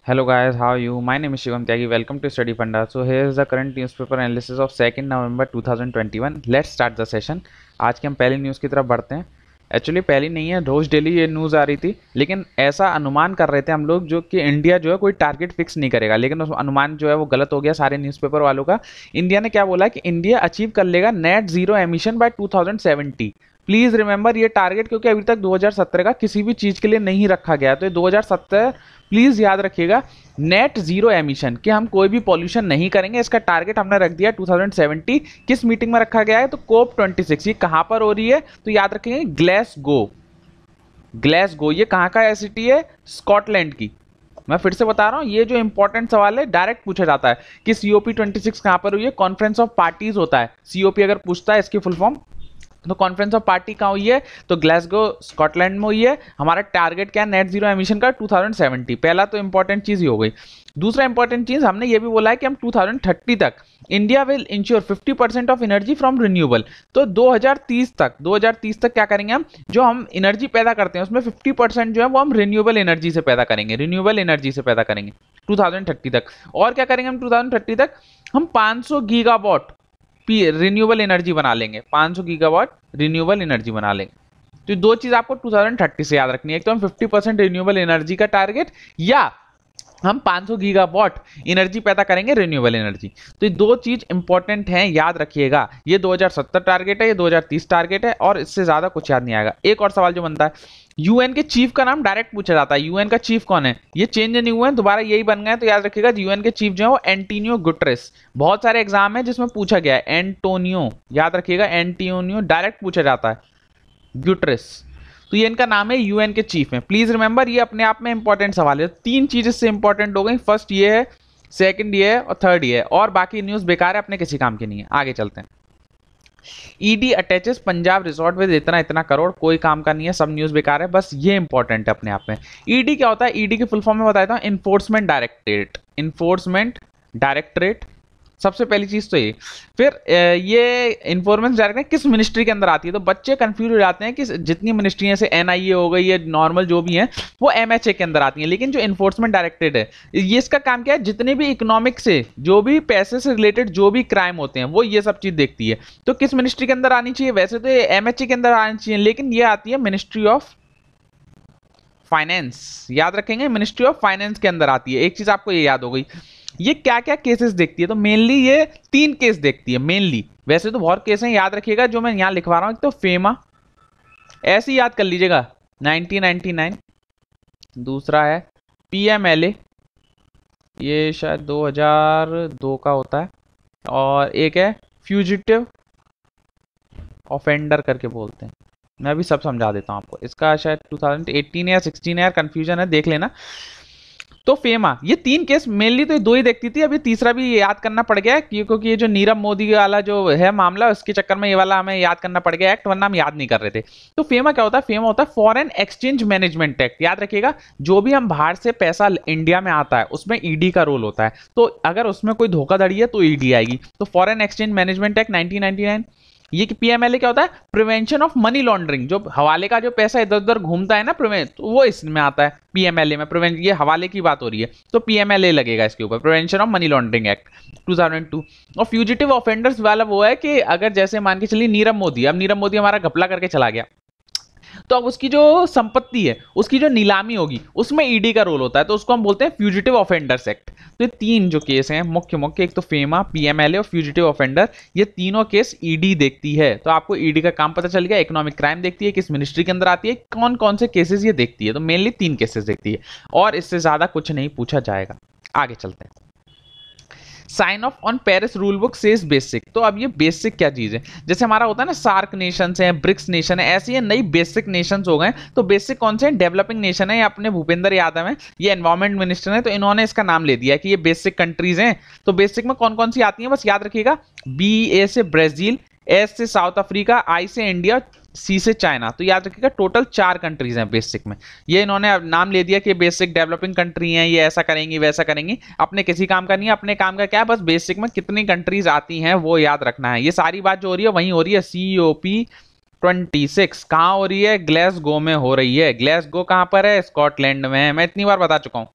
Hello guys, how are you? My name is Shivam Tyagi. Welcome to Study Funda. So here is the current newspaper analysis of 2nd November 2021. Let's start the session. आज के हम पहली news की तरफ बढ़ते हैं. Actually पहली नहीं है, रोज डेली ये न्यूज़ आ रही थी, लेकिन ऐसा अनुमान कर रहे थे हम लोग जो कि इंडिया जो है कोई टारगेट फिक्स नहीं करेगा, लेकिन उस अनुमान जो है वो गलत हो गया सारे न्यूज़पेपर वालों का. इंडिया ने क्या बोला कि इंडिया अचीव कर लेगा net zero emission by 2070. Please remember ये टारगेट क्योंकि अभी तक 2017 का किसी भी चीज़ के लिए नहीं रखा गया, तो ये 2070 प्लीज़ याद रखिएगा. नेट जीरो एमिशन कि हम कोई भी पॉल्यूशन नहीं करेंगे, इसका टारगेट हमने रख दिया 2070. किस मीटिंग में रखा गया है? तो कोप 26. ये कहाँ पर हो रही है? तो याद रखेंगे ग्लासगो. ग्लासगो ये कहाँ का सिटी है? स्कॉटलैंड की. मैं फिर से बता रहा हूँ, ये जो इंपॉर्टेंट सवाल है डायरेक्ट पूछा जाता है कि COP 26 कहाँ पर हुई है? कॉन्फ्रेंस ऑफ पार्टीज होता है. COP अगर पूछता है इसकी फुल फॉर्म, तो कॉन्फ्रेंस ऑफ पार्टी कहाँ हुई है? तो ग्लासगो स्कॉटलैंड में हुई है. हमारा टारगेट क्या है नेट जीरो एमिशन का? 2070. पहला तो इंपॉर्टेंट चीज ही हो गई. दूसरा इंपॉर्टेंट चीज हमने ये भी बोला है कि हम 2030 तक India will ensure 50% of energy from renewable. तो 2030 तक क्या करेंगे हम? जो हम एनर्जी पैदा करते हैं उसमें 50% जो है वो हम रिन्यूएबल एनर्जी से पैदा करेंगे. 2030 तक. और क्या करेंगे हम 2030 तक? हम 500 गीगावाट रिन्यूएबल एनर्जी बना लेंगे. 500 गीगावाट रिन्यूएबल एनर्जी बना लेंगे. तो दो चीज आपको 2030 से याद रखनी है. एक तो हम 50% रिन्यूएबल एनर्जी का टारगेट, या हम 500 गीगावाट एनर्जी पैदा करेंगे रिन्यूएबल एनर्जी. तो ये दो चीज इंपॉर्टेंट हैं, याद रखिएगा. ये 2070 टारगेट है, ये 2030 टारगेट है, और इससे ज्यादा कुछ याद नहीं आएगा. एक और सवाल जो बनता है, यूएन के चीफ का नाम डायरेक्ट पूछा जाता है. यूएन का चीफ कौन है? ये चेंज नहीं हुआ है, दोबारा यही बन गए. तो याद रखिएगा यूएन के चीफ जो है वो एंटोनियो गुटेरेस. बहुत सारे एग्जाम है जिसमें पूछा गया है एंटोनियो. याद रखिएगा एंटोनियो डायरेक्ट पूछा जाता है. गुटेरेस. तो ये इनका नाम है, यूएन के चीफ में. प्लीज रिमेंबर ये अपने आप में इंपॉर्टेंट सवाल है. तीन चीज इससे इंपॉर्टेंट हो गई. फर्स्ट ये है, सेकंड ये है, और थर्ड ये है. और बाकी न्यूज बेकार है, अपने किसी काम की नहीं है. आगे चलते हैं. ED attaches Punjab resort with इतना करोड़. कोई काम का नहीं है, सब न्यूज बेकार है, बस ये इंपॉर्टेंट है अपने आप में. ईडी क्या होता है? ईडी की फुल फॉर्म में बता देता हूं, इन्फोर्समेंट डायरेक्टरेट. इन्फोर्समेंट डायरेक्टरेट सबसे पहली चीज तो ये. फिर ये इन्फोर्समेंट डायरेक्टरेट किस मिनिस्ट्री के अंदर आती है? तो बच्चे कंफ्यूज हो जाते हैं कि जितनी मिनिस्ट्री है, जैसे NIA हो गई, ये नॉर्मल जो भी है वो MHA के अंदर आती है. लेकिन जो इन्फोर्समेंट डायरेक्टरेट है, ये इसका काम क्या है? जितने भी इकोनॉमिक से, जो भी पैसे से रिलेटेड जो भी क्राइम होते हैं, वो ये सब चीज देखती है. तो किस मिनिस्ट्री के अंदर आनी चाहिए? वैसे तो ये MHA के अंदर आनी चाहिए, लेकिन ये आती है मिनिस्ट्री ऑफ फाइनेंस. याद रखेंगे, मिनिस्ट्री ऑफ फाइनेंस के अंदर आती है. एक चीज आपको ये याद हो गई. ये क्या क्या केसेस देखती है? तो मेनली ये 3 केस देखती है मेनली. वैसे तो बहुत केस हैं, याद रखिएगा जो मैं यहां लिखवा रहा हूं. एक तो फेमा, ऐसे याद कर लीजिएगा, 1999. दूसरा है PMLA, ये शायद 2002 का होता है. और एक है फ्यूजिटिव ऑफेंडर करके बोलते हैं. मैं भी सब समझा देता हूं आपको. इसका शायद 2018 या 16 है, यार कंफ्यूजन है, देख लेना. तो फेमा, ये 3 केस मेनली तो ये 2 ही देखती थी. अभी तीसरा भी याद करना पड़ गया क्योंकि ये जो नीरव मोदी वाला जो है मामला, उसके चक्कर में ये वाला हमें याद करना पड़ गया एक्ट, वरना हम याद नहीं कर रहे थे. तो फेमा क्या होता है? फेमा होता है फॉरेन एक्सचेंज मैनेजमेंट एक्ट. याद रखिएगा, जो भी हम बाहर से पैसा इंडिया में आता है उसमें ईडी का रोल होता है. तो अगर उसमें कोई धोखाधड़ी है तो ईडी आएगी. तो फॉरेन एक्सचेंज मैनेजमेंट एक्ट 1999. ये PMLA क्या होता है? Prevention of money laundering. जो हवाले का जो पैसा इधर उधर घूमता है ना, तो वो इसमें आता है PMLA में. प्रिवेंट, ये हवाले की बात हो रही है तो PMLA लगेगा इसके ऊपर, prevention of money laundering act 2002. और फ्यूजिटिव ऑफेंडर्स वाला वो है कि अगर जैसे मान के चलिए नीरव मोदी, अब नीरव मोदी हमारा घपला करके चला गया, तो अब उसकी जो संपत्ति है, उसकी जो नीलामी होगी, उसमें ईडी का रोल होता है. तो उसको हम बोलते हैं फ्यूजिटिव ऑफेंडर्स एक्ट. तो ये 3 जो केस हैं मुख्य, एक तो फेमा, PMLA और फ्यूजिटिव ऑफेंडर, ये तीनों केस ईडी देखती है. तो आपको ईडी का काम पता चल गया. इकोनॉमिक क्राइम देखती है, किस मिनिस्ट्री के अंदर आती है, कौन कौन से केसेस ये देखती है. तो मेनली 3 केसेस देखती है, और इससे ज्यादा कुछ नहीं पूछा जाएगा. आगे चलते हैं. Sign off on Paris rule book says basic. तो अब ये बेसिक क्या चीज है? जैसे हमारा होता है ना सार्क नेशंस है, ब्रिक्स नेशन है, ऐसी ये नई बेसिक नेशंस हो गए. तो बेसिक कौन से हैं? डेवलपिंग नेशन है. ये अपने भूपेंद्र यादव है, ये एनवायरमेंट मिनिस्टर है, तो इन्होंने इसका नाम ले दिया कि ये बेसिक कंट्रीज हैं. तो बेसिक में कौन कौन सी आती हैं? बस याद रखिएगा, BA से ब्राजील, S से साउथ अफ्रीका, I से इंडिया, C से चाइना. तो याद रखिएगा टोटल 4 कंट्रीज हैं बेसिक में. ये इन्होंने नाम ले दिया कि बेसिक डेवलपिंग कंट्री हैं, ये ऐसा करेंगी वैसा करेंगी. अपने किसी काम का नहीं है, अपने काम का क्या है? बस बेसिक में कितनी कंट्रीज आती हैं वो याद रखना है. ये सारी बात जो हो रही है वहीं हो रही है. COP 26 कहाँ हो रही है? ग्लासगो में हो रही है. ग्लासगो कहाँ पर है? स्कॉटलैंड में. मैं इतनी बार बता चुका हूँ.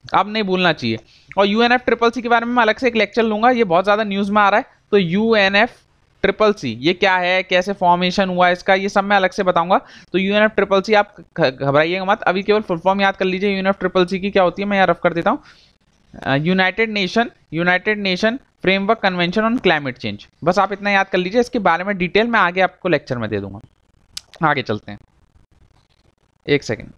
अब नहीं भूलना चाहिए। और UNFCCC के बारे में मैं अलग से एक लेक्चर लूंगा, ये बहुत ज्यादा न्यूज में आ रहा है। तो UNFCCC ये क्या है, कैसे फॉर्मेशन हुआ इसका, ये सब मैं अलग से बताऊंगा। तो UNFCCC आप घबराइएगा मत, अभी केवल फुल फॉर्म याद कर लीजिए UNFCCC की क्या होती है। मैं यहाँ रफ कर देता हूँ, United nation framework convention on climate change. बस आप इतना याद कर लीजिए, इसके बारे में डिटेल मैं आगे आपको लेक्चर में दे दूंगा। आगे चलते हैं, एक second.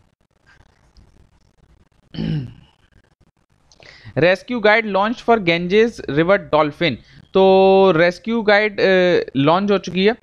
Rescue guide launch for Ganges river dolphin. तो रेस्क्यू गाइड लॉन्च हो चुकी है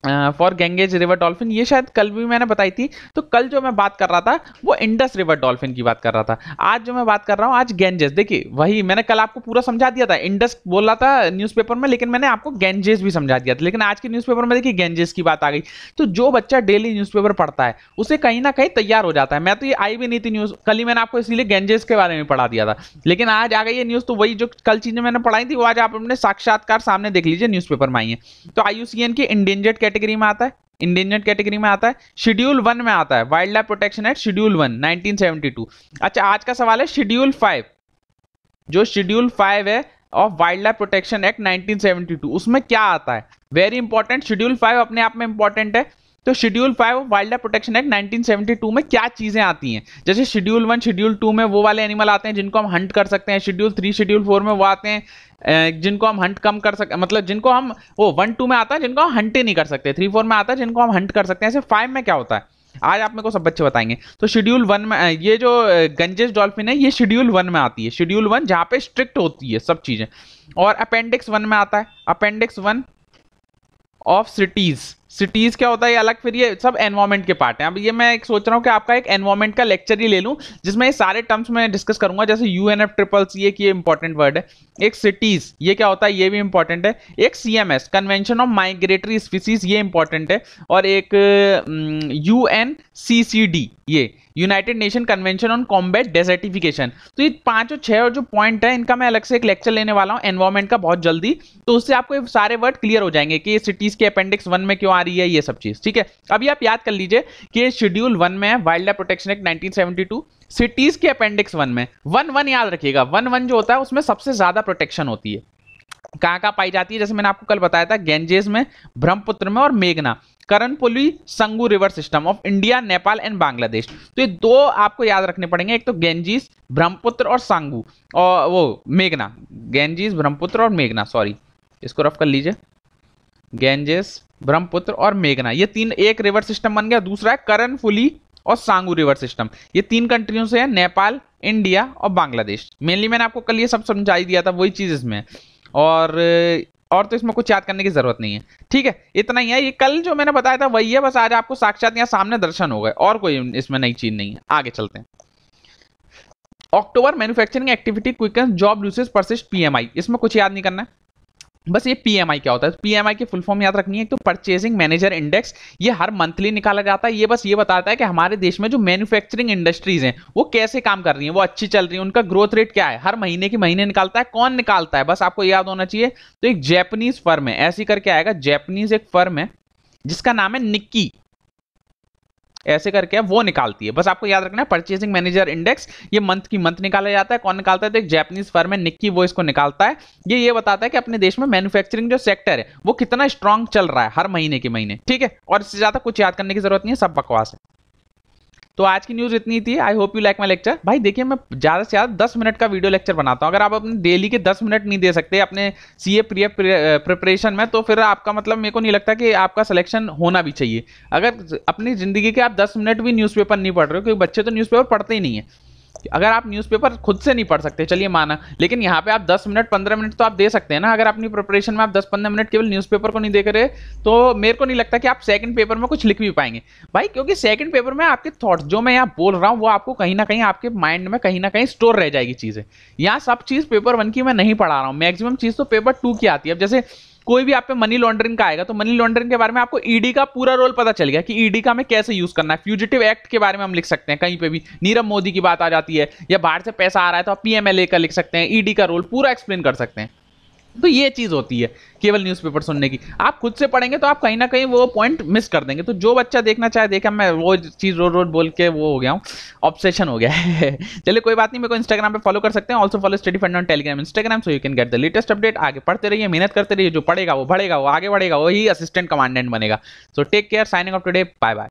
फॉर गैंगेज रिवर डॉल्फिन, ये शायद कल भी मैंने बताई थी। तो कल जो मैं बात कर रहा था वो इंडस रिवर डॉल्फिन की बात कर रहा था, आज जो मैं बात कर रहा हूँ आज गैंजेस। देखिए वही मैंने कल आपको पूरा समझा दिया था, इंडस बोल रहा था न्यूज़पेपर में, लेकिन मैंने आपको गैंजेस भी समझा दिया था। लेकिन आज के न्यूज़पेपर में देखिए गैंजेस की बात आ गई। तो जो बच्चा डेली न्यूज़पेपर पढ़ता है उसे कहीं ना कहीं तैयार हो जाता है। मैं तो ये आई भी नहीं थी न्यूज़, कल ही मैंने आपको इसीलिए गैंजेस के बारे में पढ़ा दिया था, लेकिन आज आ गई है न्यूज़। तो वही जो कल चीजें मैंने पढ़ाई थी वो आज आप अपने साक्षात्कार सामने देख लीजिए, न्यूज़पेपर में आई है। तो IUCN की इंडेंजर्ड कैटेगरी में आता है, इंडेंजर्ड कैटेगरी में आता है, शेड्यूल 1 में आता है, wild life protection act schedule 1 1972। अच्छा आज का सवाल है शेड्यूल 5, जो शेड्यूल 5 है of wild life protection act 1972, उसमें क्या आता है। वेरी इंपॉर्टेंट, शेड्यूल 5 अपने आप में इंपॉर्टेंट है। तो schedule 5 of wild life protection act 1972 में क्या चीजें आती हैं। जैसे शेड्यूल 1 शेड्यूल 2 में वो वाले एनिमल आते हैं जिनको हम हंट कर सकते हैं, शेड्यूल 3 शेड्यूल 4 में वो आते हैं जिनको हम हंट कम कर सकते, मतलब जिनको हम, वो 1 2 में आता है जिनको हम हंट ही नहीं कर सकते, 3 4 में आता है जिनको हम हंट कर सकते हैं। ऐसे 5 में क्या होता है आज आप मेरे को सब बच्चे बताएंगे। तो शेड्यूल 1 में ये जो गंजेस डॉल्फिन है ये शेड्यूल 1 में आती है, शेड्यूल 1 जहां पे स्ट्रिक्ट होती है सब चीजें। और अपेंडिक्स 1 में आता है, अपेंडिक्स 1 ऑफ सिटीज क्या होता है ये अलग, फिर ये सब एनवायरमेंट के पार्ट हैं। अब ये मैं एक सोच रहा हूँ कि आपका एक एनवायरमेंट का लेक्चर ही ले लूँ जिसमें ये सारे टर्म्स मैं डिस्कस करूंगा। जैसे UNFCCC ये इंपॉर्टेंट वर्ड है, एक सिटीज ये क्या होता है ये भी इंपॉर्टेंट है, एक CMS convention of migratory species ये इंपॉर्टेंट है, और एक UNCCD ये United nation convention on combat desertification. तो ये 5 और 6 और जो पॉइंट है इनका मैं अलग से एक लेक्चर लेने वाला हूँ एनवायरमेंट का बहुत जल्दी। तो उससे आपको ये सारे वर्ड क्लियर हो जाएंगे कि ये सिटीज के अपेंडिक्स 1 में क्यों आ रही है, ये सब चीज। ठीक है, अभी आप याद कर लीजिए कि शेड्यूल 1 में है wild life protection act 1972, cities के अपेंडिक्स 1 में 1 याद रखिएगा, 1 जो होता है उसमें सबसे ज्यादा प्रोटेक्शन होती है। कहाँ कहाँ पाई जाती है, जैसे मैंने आपको कल बताया था, गैंजेस में, ब्रह्मपुत्र में और मेघना, Karnaphuli Sangu river system of India, Nepal and Bangladesh. तो ये दो आपको याद रखने पड़ेंगे, एक तो गैंजीज, ब्रह्मपुत्र और सांगू, और वो मेघना, गैंजीज, ब्रह्मपुत्र और मेघना, सॉरी इसको रफ कर लीजिए, गैंजेस, ब्रह्मपुत्र और मेघना, ये तीन एक रिवर सिस्टम बन गया। दूसरा है करनफुली और सांगू रिवर सिस्टम, ये 3 कंट्रियों से है, नेपाल, इंडिया और बांग्लादेश। मेनली मैंने आपको कल ये सब समझा ही दिया था, वही चीज इसमें है। और तो इसमें कुछ याद करने की जरूरत नहीं है। ठीक है, इतना ही है, ये कल जो मैंने बताया था वही है, बस आज आपको साक्षात यहाँ सामने दर्शन हो गए, और कोई इसमें नई चीज नहीं है। आगे चलते हैं। October manufacturing activity quicken job losses persist PMI, इसमें कुछ याद नहीं करना है, बस ये PMI क्या होता है। PMI की फुल फॉर्म याद रखनी है, एक तो परचेजिंग मैनेजर इंडेक्स, ये हर मंथली निकाला जाता है। ये बस ये बताता है कि हमारे देश में जो मैन्युफैक्चरिंग इंडस्ट्रीज हैं वो कैसे काम कर रही हैं, वो अच्छी चल रही है, उनका ग्रोथ रेट क्या है, हर महीने के महीने निकालता है। कौन निकालता है बस आपको याद होना चाहिए। तो एक जैपनीज फर्म है, ऐसी करके आएगा, जैपनीज एक फर्म है जिसका नाम है निक्की, ऐसे करके है, वो निकालती है। बस आपको याद रखना है परचेसिंग मैनेजर इंडेक्स, ये मंथ की मंथ निकाला जाता है। कौन निकालता है, तो एक जापानीज फर्म है निक्की, वो इसको निकालता है। ये बताता है कि अपने देश में मैन्युफैक्चरिंग जो सेक्टर है वो कितना स्ट्रांग चल रहा है हर महीने के महीने। ठीक है, और इससे ज्यादा कुछ याद करने की जरूरत नहीं है, सब बकवास है। तो आज की न्यूज इतनी थी। I hope you like my lecture. भाई देखिए, मैं ज्यादा से ज्यादा 10 मिनट का वीडियो लेक्चर बनाता हूं। अगर आप अपने डेली के 10 मिनट नहीं दे सकते अपने CA प्रिपरेशन में, तो फिर आपका मतलब मेरे को नहीं लगता कि आपका सिलेक्शन होना भी चाहिए। अगर अपनी जिंदगी के आप 10 मिनट भी न्यूज़पेपर नहीं पढ़ रहे हो, क्योंकि बच्चे तो न्यूज़पेपर पढ़ते ही नहीं है। अगर आप न्यूज़पेपर खुद से नहीं पढ़ सकते, चलिए माना, लेकिन यहाँ पे आप 10 मिनट 15 मिनट तो आप दे सकते हैं ना। अगर अपनी प्रिपरेशन में आप 10-15 मिनट केवल न्यूज़पेपर को नहीं देख रहे, तो मेरे को नहीं लगता कि आप सेकंड पेपर में कुछ लिख भी पाएंगे भाई, क्योंकि सेकंड पेपर में आपके थॉट्स जो मैं यहाँ बोल रहा हूँ वो आपको कहीं ना कहीं आपके माइंड में कहीं ना कहीं स्टोर रह जाएगी चीजें। यहाँ सब चीज पेपर 1 की मैं नहीं पढ़ा रहा हूँ, मैक्सिमम चीज तो पेपर 2 की आती है। अब जैसे कोई भी आप पे मनी लॉन्ड्रिंग का आएगा, तो मनी लॉन्ड्रिंग के बारे में आपको ईडी का पूरा रोल पता चल गया कि ईडी का हमें कैसे यूज करना है। फ्यूजिटिव एक्ट के बारे में हम लिख सकते हैं, कहीं पे भी नीरव मोदी की बात आ जाती है, या बाहर से पैसा आ रहा है तो आप PMLA का लिख सकते हैं, ईडी का रोल पूरा एक्सप्लेन कर सकते हैं। तो ये चीज होती है केवल न्यूज़पेपर सुनने की। आप खुद से पढ़ेंगे तो आप कहीं ना कहीं वो पॉइंट मिस कर देंगे। तो जो बच्चा देखना चाहे देखा, मैं वो चीज रोज रोज बोल के वो हो गया हूँ, ऑब्सेशन हो गया है। चलिए कोई बात नहीं, मेरे को इंस्टाग्राम पे फॉलो कर सकते हैं। Also follow study fund on Telegram Instagram, so you can get the latest update. आगे पढ़ते रहिए, मेहनत करते रहिए, जो पढ़ेगा वो बढ़ेगा, वो आगे बढ़ेगा, वही असिस्टेंट कमांडेंट बनेगा। So take care, signing off today, bye bye.